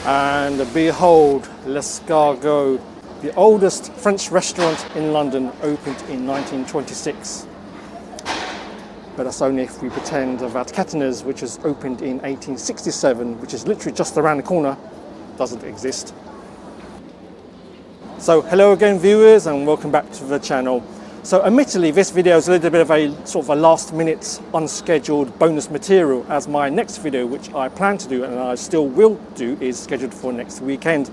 And behold, L'Escargot, the oldest French restaurant in London, opened in 1926. But that's only if we pretend that Kettner's, which was opened in 1867, which is literally just around the corner, doesn't exist. So hello again viewers, and welcome back to the channel. So admittedly this video is a little bit of a sort of a last minute unscheduled bonus material, as my next video, which I plan to do and I still will do, is scheduled for next weekend.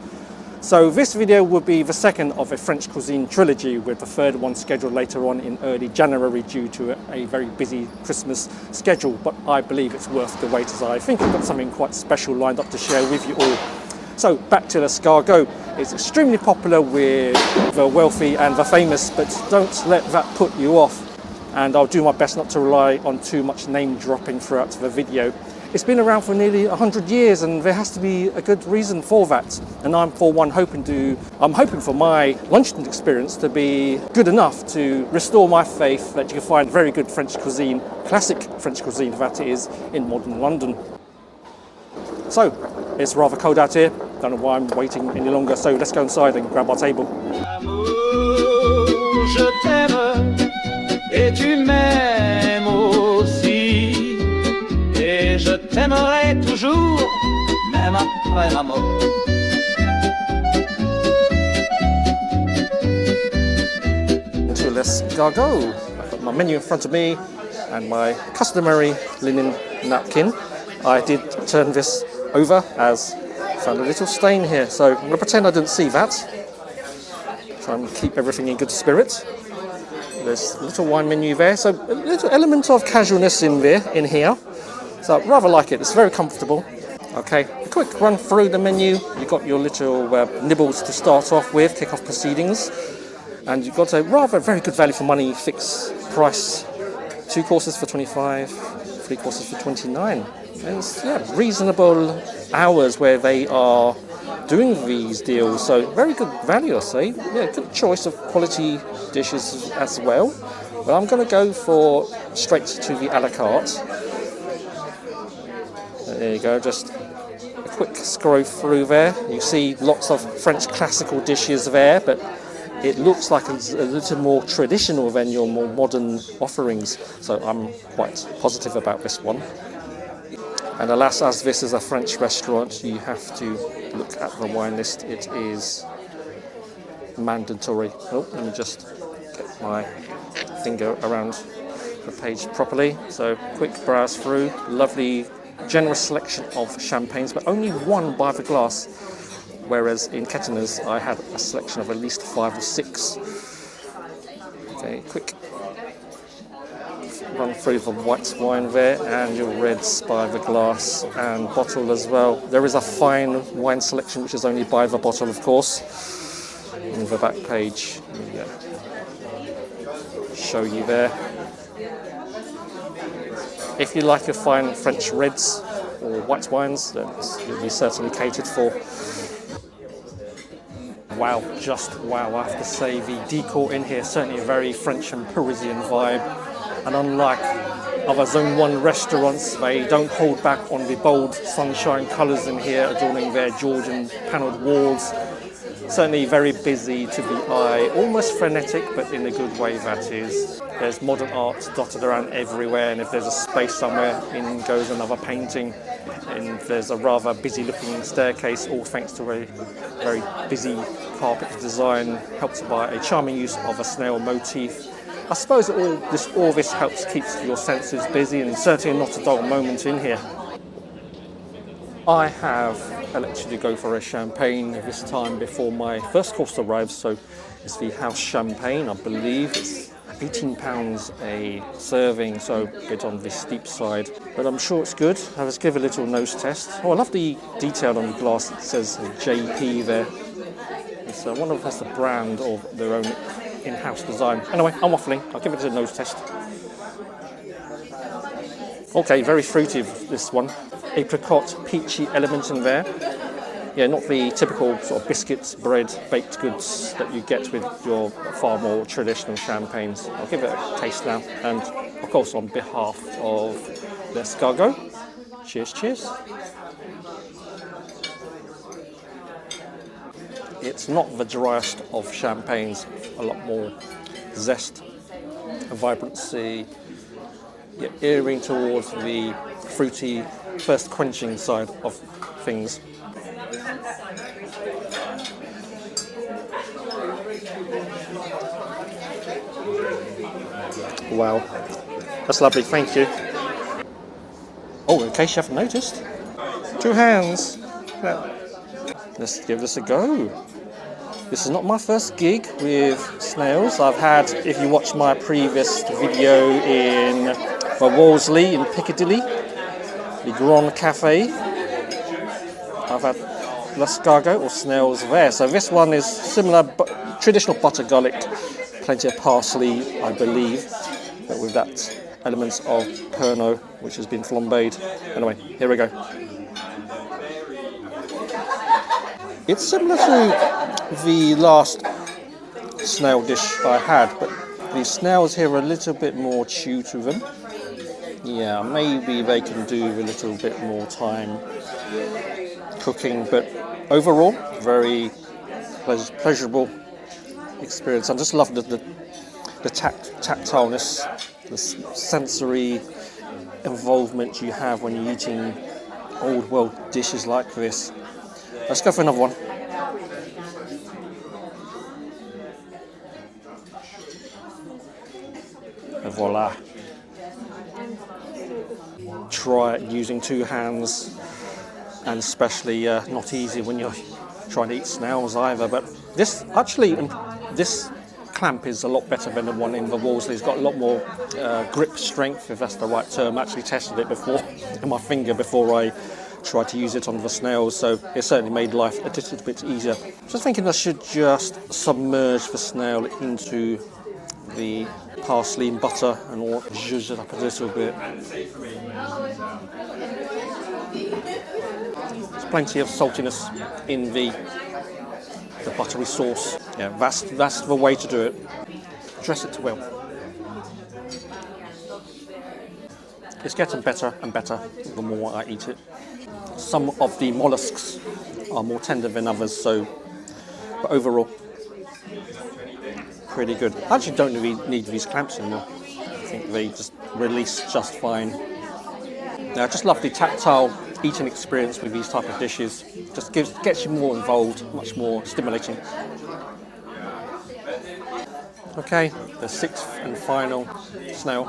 So this video will be the second of a French cuisine trilogy, with the third one scheduled later on in early January due to a very busy Christmas schedule. But I believe it's worth the wait, as I think I've got something quite special lined up to share with you all. So back to L'Escargot. It's extremely popular with the wealthy and the famous, but don't let that put you off. And I'll do my best not to rely on too much name dropping throughout the video. It's been around for nearly 100 years, and there has to be a good reason for that. And I'm for one hoping for my lunchtime experience to be good enough to restore my faith that you can find very good French cuisine, classic French cuisine that it is, in modern London. So, it's rather cold out here, don't know why I'm waiting any longer, so let's go inside and grab our table. Amour, je t'aime, et tu m'aimes aussi, et je t'aimerai toujours, même après la mort. To L'Escargot. I've got my menu in front of me and my customary linen napkin. I did turn this over as I found a little stain here, so I'm going to pretend I didn't see that. Try and keep everything in good spirit. There's a little wine menu there, so a little element of casualness in here. So I rather like it, it's very comfortable. Okay, a quick run through the menu. You've got your little nibbles to start off with, kick off proceedings. And you've got a rather very good value for money fixed price. 2 courses for 25, 3 courses for 29. And it's reasonable hours where they are doing these deals, so very good value, I say. Yeah, good choice of quality dishes as well. But I'm going to go for straight to the a la carte. There you go, just a quick scroll through there. You see lots of French classical dishes there, but it looks like it's a little more traditional than your more modern offerings. So I'm quite positive about this one. And alas, as this is a French restaurant, you have to look at the wine list. It is mandatory. Oh, let me just get my finger around the page properly. So quick browse through. Lovely, generous selection of champagnes, but only one by the glass. Whereas in Kettner's, I had a selection of at least 5 or 6. Okay, quick run through the white wine there, and your reds by the glass and bottle as well. There is a fine wine selection, which is only by the bottle, of course. On the back page, show you there. If you like your fine French reds or white wines, then you'll be certainly catered for. Wow, just wow, I have to say, the decor in here, certainly a very French and Parisian vibe. And unlike other Zone 1 restaurants, they don't hold back on the bold sunshine colours in here, adorning their Georgian panelled walls. Certainly very busy to the eye, almost frenetic, but in a good way that is. There's modern art dotted around everywhere, and if there's a space somewhere, in goes another painting. And there's a rather busy looking staircase, all thanks to a very busy carpet design, helped by a charming use of a snail motif. I suppose all this helps keep your senses busy, and certainly not a dull moment in here. I have elected to go for a champagne this time before my first course arrives, so it's the house champagne. I believe it's £18 a serving, so a bit on the steep side, but I'm sure it's good. Let's give a little nose test. Oh, I love the detail on the glass. It says JP there. It's one of has the brand of their own in-house design. Anyway, I'm waffling. I'll give it a nose test. Okay, very fruity, this one. Apricot, peachy element in there. Yeah, not the typical sort of biscuits, bread, baked goods that you get with your far more traditional champagnes. I'll give it a taste now. And of course, on behalf of L'Escargot, cheers, cheers. It's not the driest of champagnes, a lot more zest, vibrancy, yet erring towards the fruity, first quenching side of things. Wow, that's lovely, thank you. Oh, in case you haven't noticed, 2 hands. Let's give this a go. This is not my first gig with snails. I've had, if you watch my previous video in the Wolseley in Piccadilly, the Grand Cafe, I've had l'escargot or snails there. So this one is similar, but traditional butter garlic, plenty of parsley, I believe, but with that elements of Pernod, which has been flambéed. Anyway, here we go. It's similar to the last snail dish I had, but the snails here are a little bit more chew to them. Yeah, maybe they can do with a little bit more time cooking, but overall, very pleasurable experience. I just love the tactileness, the sensory involvement you have when you're eating old world dishes like this. Let's go for another one. And voila. Try it using 2 hands, and especially not easy when you're trying to eat snails either. But this clamp is a lot better than the one in the Wolseley. It's got a lot more grip strength, if that's the right term. I actually tested it before in my finger before I tried to use it on the snails, so it certainly made life a little bit easier. Just thinking I should just submerge the snail into the parsley and butter and all, zhuzh it up a little bit. There's plenty of saltiness in the buttery sauce. Yeah, that's the way to do it. Dress it well. It's getting better and better the more I eat it. Some of the mollusks are more tender than others, but overall, pretty good. I actually don't need these clamps anymore. I think they just release just fine. I just love the tactile eating experience with these type of dishes. Just gets you more involved, much more stimulating. Okay, the 6th and final snail.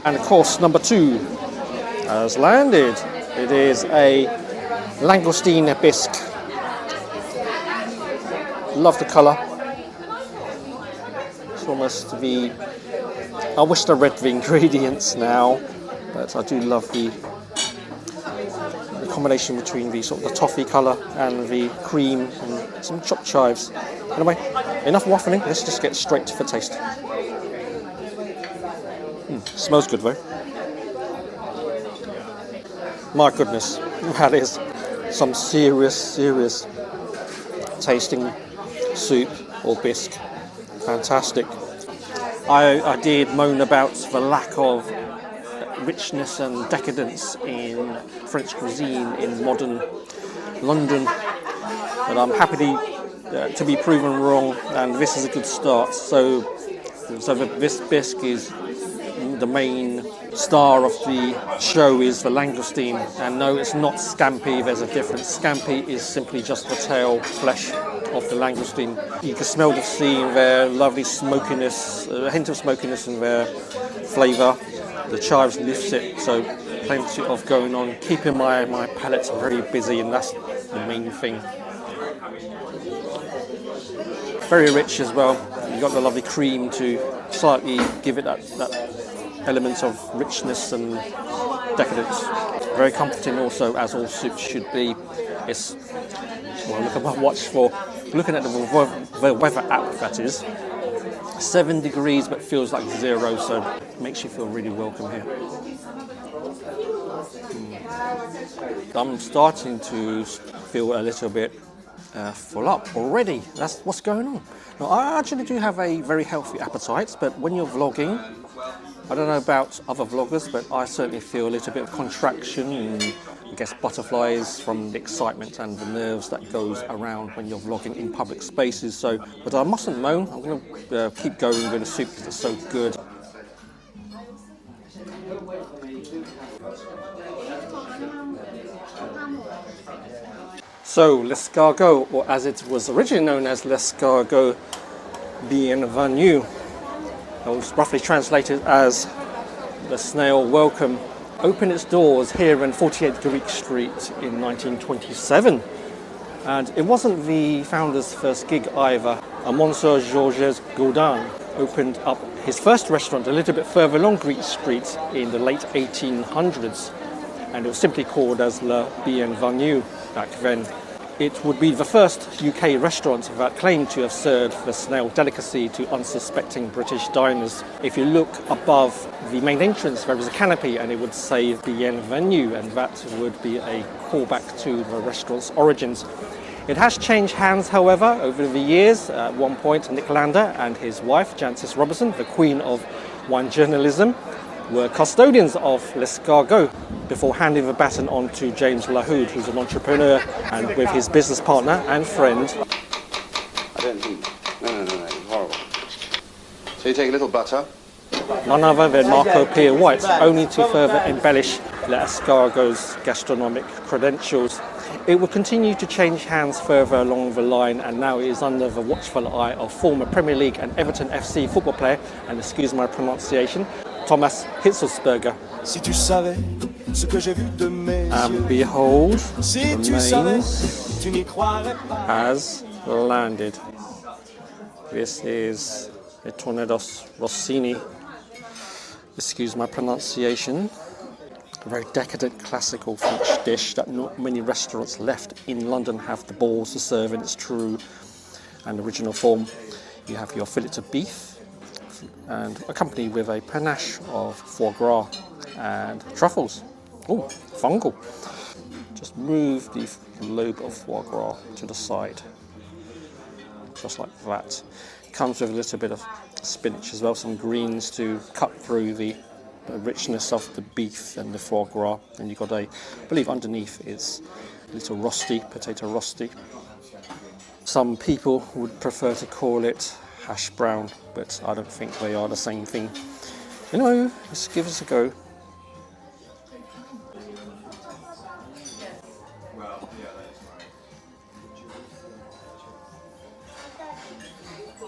And of course, number 2 has landed. It is a langoustine bisque. Love the colour. It's almost I wish I read the ingredients now, but I do love the combination between the sort of the toffee colour and the cream and some chopped chives. Anyway, enough waffling. Let's just get straight to the taste. Smells good though. My goodness, that is some serious tasting soup or bisque. Fantastic. I did moan about the lack of richness and decadence in French cuisine in modern London, but I'm happy to be proven wrong, and this is a good start. So this bisque is the main star of the show, is the langoustine, and no, it's not scampi. There's a difference. Scampi is simply just the tail flesh of the langoustine. You can smell the sea in there, lovely smokiness, a hint of smokiness in there, flavour. The chives lifts it, so plenty of going on, keeping my palate very busy, and that's the main thing. Very rich as well. You've got the lovely cream to slightly give it that element of richness and decadence. Very comforting also, as all soups should be. It's, well, look at my watch for looking at the weather app, that is. 7 degrees, but feels like 0, so it makes you feel really welcome here. I'm starting to feel a little bit full up already. That's what's going on. Now, I actually do have a very healthy appetite, but when you're vlogging, I don't know about other vloggers, but I certainly feel a little bit of contraction and I guess butterflies from the excitement and the nerves that goes around when you're vlogging in public spaces. So, but I mustn't moan. I'm going to keep going with the soup because it's so good. So, l'escargot, or as it was originally known as l'escargot bienvenue, it was roughly translated as the snail welcome, opened its doors here in 48 Greek Street in 1927. And it wasn't the founder's first gig either. Monsieur Georges Gaudin opened up his first restaurant a little bit further along Greek Street in the late 1800s. And it was simply called as Le Bienvenue back then. It would be the first UK restaurant that claimed to have served the snail delicacy to unsuspecting British diners. If you look above the main entrance, there is a canopy and it would say Bienvenue, and that would be a callback to the restaurant's origins. It has changed hands, however, over the years. At one point, Nick Lander and his wife, Jancis Robertson, the queen of wine journalism, were custodians of l'escargot before handing the baton on to James Lahoud, who's an entrepreneur, and with his business partner and friend. I don't think. No, it's horrible. So you take a little butter. None other than Marco Pierre White, only to further embellish l'escargot's gastronomic credentials. It will continue to change hands further along the line, and now it is under the watchful eye of former Premier League and Everton FC football player, and excuse my pronunciation, Thomas Hitzelsberger. Si tu savais ce que j'ai vu de mes And behold, si the tu savais, mains tu n'y croirais pas. has landed. This is a Tornados Rossini. Excuse my pronunciation. A very decadent classical French dish that not many restaurants left in London have the balls to serve in its true and original form. You have your fillet of beef and accompanied with a panache of foie gras and truffles. Oh, fungal. Just move the lobe of foie gras to the side, just like that. Comes with a little bit of spinach as well, some greens to cut through the richness of the beef and the foie gras. And you've got I believe underneath is a little rosti, potato rosti. Some people would prefer to call it hash brown, but I don't think they are the same thing. Anyway, let's give this a go.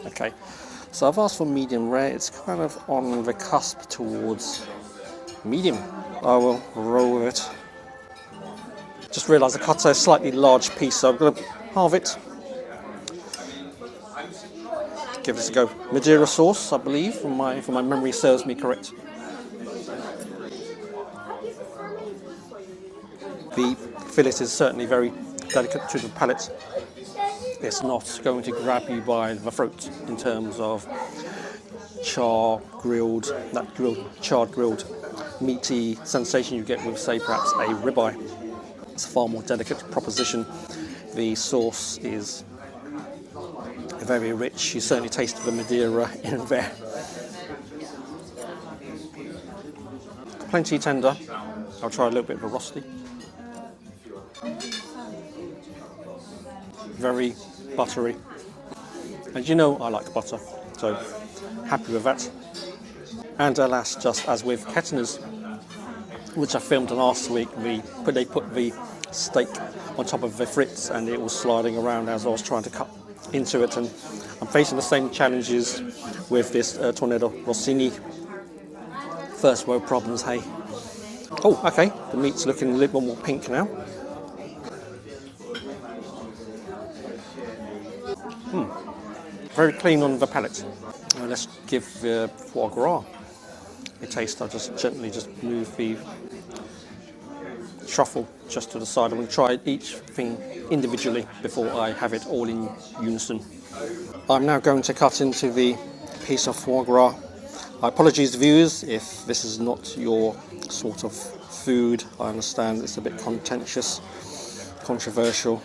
Okay, so I've asked for medium rare. It's kind of on the cusp towards medium. I will roll with it. Just realised I cut a slightly large piece, so I'm going to halve it. Give this a go. Madeira sauce, I believe, if my memory serves me correct. The fillet is certainly very delicate to the palate. It's not going to grab you by the throat in terms of charred grilled meaty sensation you get with, say, perhaps a ribeye. It's a far more delicate proposition. The sauce is very rich. You certainly taste the Madeira in there. Plenty tender. I'll try a little bit of a rosti. Very buttery. And you know I like butter, so happy with that. And alas, just as with Kettner's, which I filmed last week, they put the steak on top of the frits and it was sliding around as I was trying to cut into it, and I'm facing the same challenges with this Tornado Rossini. First world problems, hey. Oh, okay, the meat's looking a little more pink now. Very clean on the palate. Now let's give the foie gras a taste. I'll just gently move the truffle just to the side. I'm going to try each thing individually before I have it all in unison. I'm now going to cut into the piece of foie gras. My apologies, viewers, if this is not your sort of food. I understand it's a bit contentious, controversial.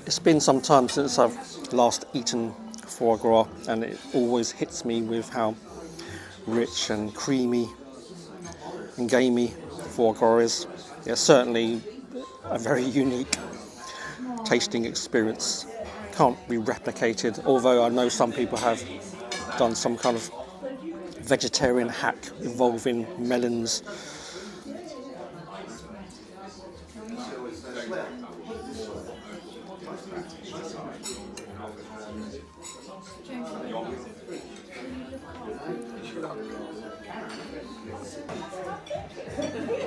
It's been some time since I've last eaten foie gras, and it always hits me with how rich and creamy and gamey foie gras is. It's certainly a very unique tasting experience. Can't be replicated, although I know some people have done some kind of vegetarian hack involving melons.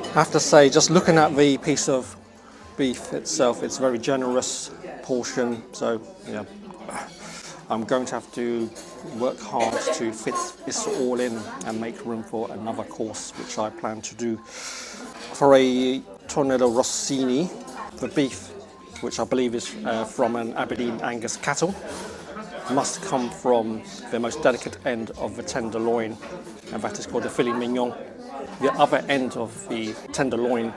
I have to say, just looking at the piece of beef itself, it's a very generous portion, so yeah, I'm going to have to work hard to fit this all in and make room for another course, which I plan to do. For a Tornado Rossini, the beef, which I believe is from an Aberdeen Angus cattle, must come from the most delicate end of the tenderloin, and that is called the filet mignon. The other end of the tenderloin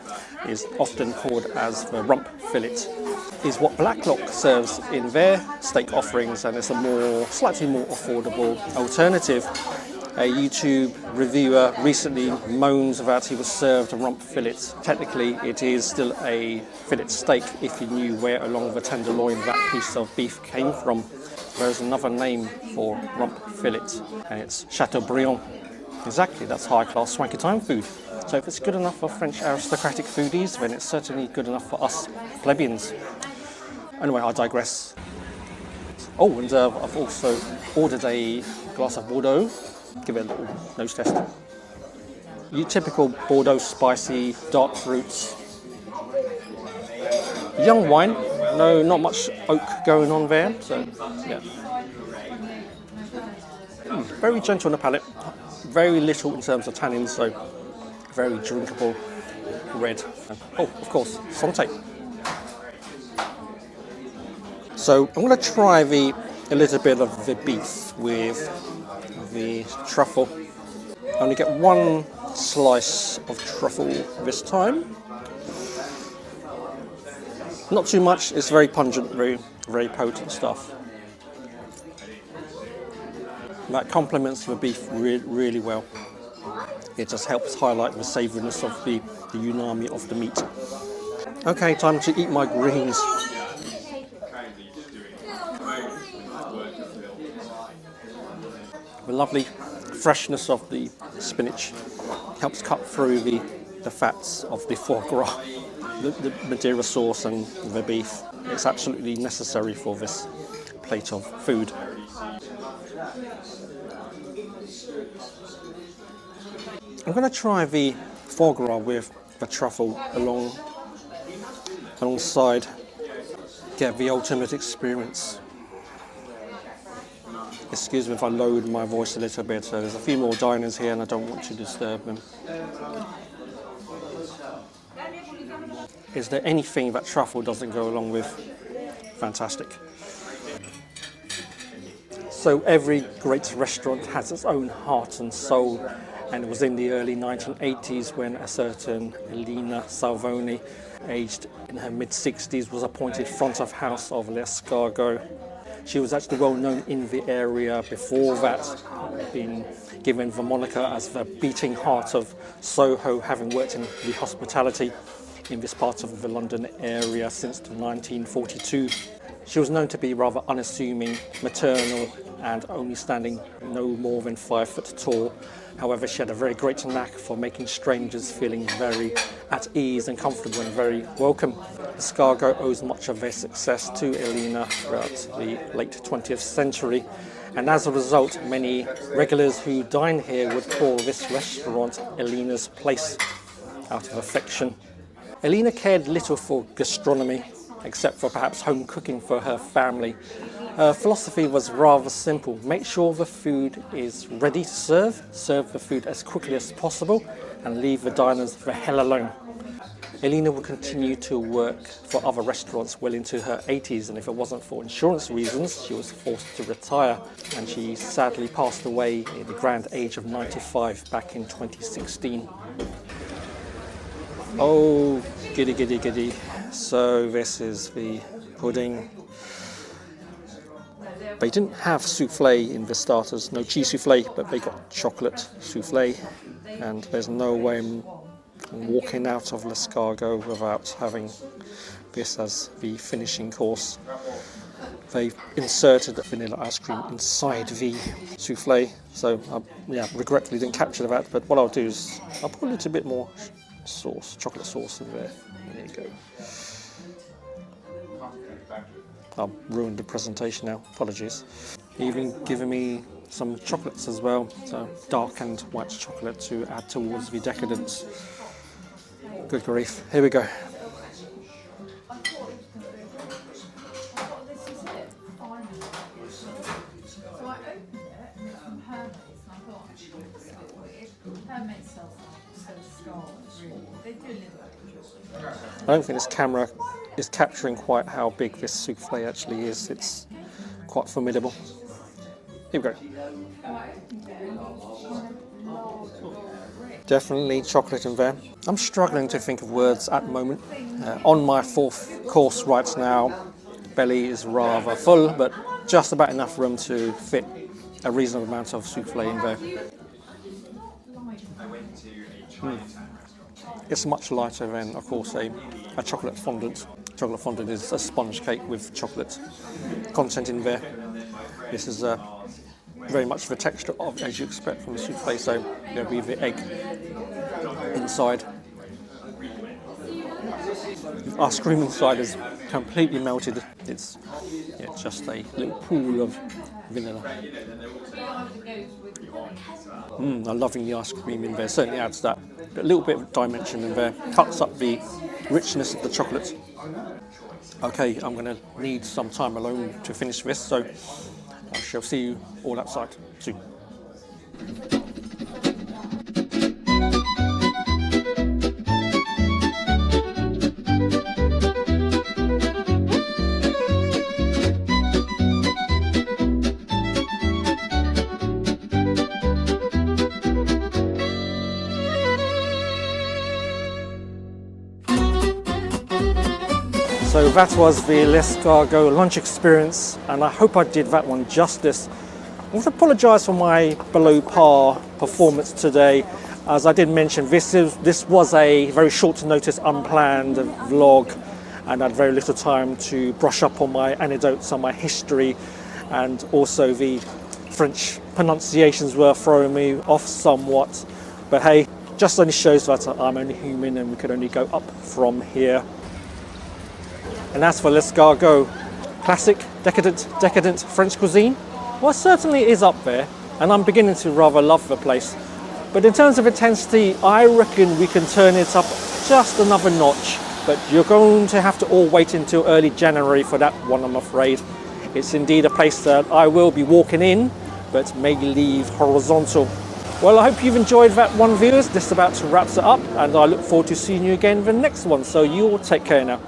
is often called as the rump fillet, is what Blacklock serves in their steak offerings, and it's a slightly more affordable alternative. A YouTube reviewer recently moaned that he was served a rump fillet. Technically, it is still a fillet steak if you knew where along the tenderloin that piece of beef came from. There's another name for rump fillet, and it's Chateaubriand. Exactly, that's high-class swanky time food. So if it's good enough for French aristocratic foodies, then it's certainly good enough for us plebeians. Anyway, I digress. Oh, and I've also ordered a glass of Bordeaux. Give it a little nose test. Your typical Bordeaux spicy, dark fruits. Young wine, no, not much oak going on there, so yeah. Very gentle on the palate, very little in terms of tannins, so very drinkable red. Oh, of course, Santé. So I'm going to try a little bit of the beef with the truffle. I only get one slice of truffle this time. Not too much, it's very pungent, very potent stuff. That complements the beef really well. It just helps highlight the savouriness of the umami of the meat. Okay, time to eat my greens. The lovely freshness of the spinach helps cut through the fats of the foie gras, the Madeira sauce and the beef. It's absolutely necessary for this plate of food. I'm going to try the foie gras with the truffle alongside, get the ultimate experience. Excuse me if I load my voice a little bit, so there's a few more diners here and I don't want to disturb them. Is there anything that truffle doesn't go along with? Fantastic. So every great restaurant has its own heart and soul, and it was in the early 1980s when a certain Elena Salvoni, aged in her mid-60s, was appointed front of house of L'Escargot. She was actually well known in the area before that, being given the moniker as the beating heart of Soho, having worked in the hospitality in this part of the London area since 1942. She was known to be rather unassuming, maternal, and only standing no more than 5 foot tall. However, she had a very great knack for making strangers feeling very at ease and comfortable and very welcome. Escargot owes much of their success to Elena throughout the late 20th century, and as a result, many regulars who dine here would call this restaurant Elena's Place, out of affection. Elena cared little for gastronomy, except for perhaps home cooking for her family. Her philosophy was rather simple: make sure the food is ready to serve the food as quickly as possible, and leave the diners the hell alone. Elena would continue to work for other restaurants well into her 80s, and if it wasn't for insurance reasons, she was forced to retire, and she sadly passed away at the grand age of 95 back in 2016. Oh, giddy, giddy, giddy. So this is the pudding. They didn't have souffle in the starters, no cheese souffle, but they got chocolate souffle, and there's no way I'm walking out of L'Escargot without having this as the finishing course. They inserted vanilla ice cream inside the souffle, so I regretfully didn't capture that, but what I'll do is I'll put a little bit more sauce, chocolate sauce in there. There you go. I've ruined the presentation now, apologies. Even giving me some chocolates as well, so darkened white chocolate to add towards the decadence. Good grief, here we go. I don't think this camera is capturing quite how big this souffle actually is. It's quite formidable. Here we go. Definitely chocolate in there. I'm struggling to think of words at the moment. On my fourth course right now, belly is rather full, but just about enough room to fit a reasonable amount of souffle in there. It's much lighter than, of course, a chocolate fondant. Chocolate fondant is a sponge cake with chocolate content in there. This is very much the texture of, as you expect from a souffle, so there'll be the egg inside. The ice cream inside is completely melted. It's just a little pool of vanilla. I'm loving the ice cream in there, certainly adds that a little bit of dimension in there, cuts up the richness of the chocolate. Okay, I'm going to need some time alone to finish this, so I shall see you all outside soon. So that was the L'Escargot lunch experience, and I hope I did that one justice. I want to apologise for my below par performance today. As I did mention, this was a very short notice, unplanned vlog, and I had very little time to brush up on my anecdotes on my history, and also the French pronunciations were throwing me off somewhat. But hey, just only shows that I'm only human and we can only go up from here. And as for L'Escargot, classic, decadent French cuisine, well, certainly is up there, and I'm beginning to rather love the place. But in terms of intensity, I reckon we can turn it up just another notch, but you're going to have to all wait until early January for that one, I'm afraid. It's indeed a place that I will be walking in, but may leave horizontal. Well, I hope you've enjoyed that one, viewers. This about wraps it up, and I look forward to seeing you again in the next one, so you all take care now.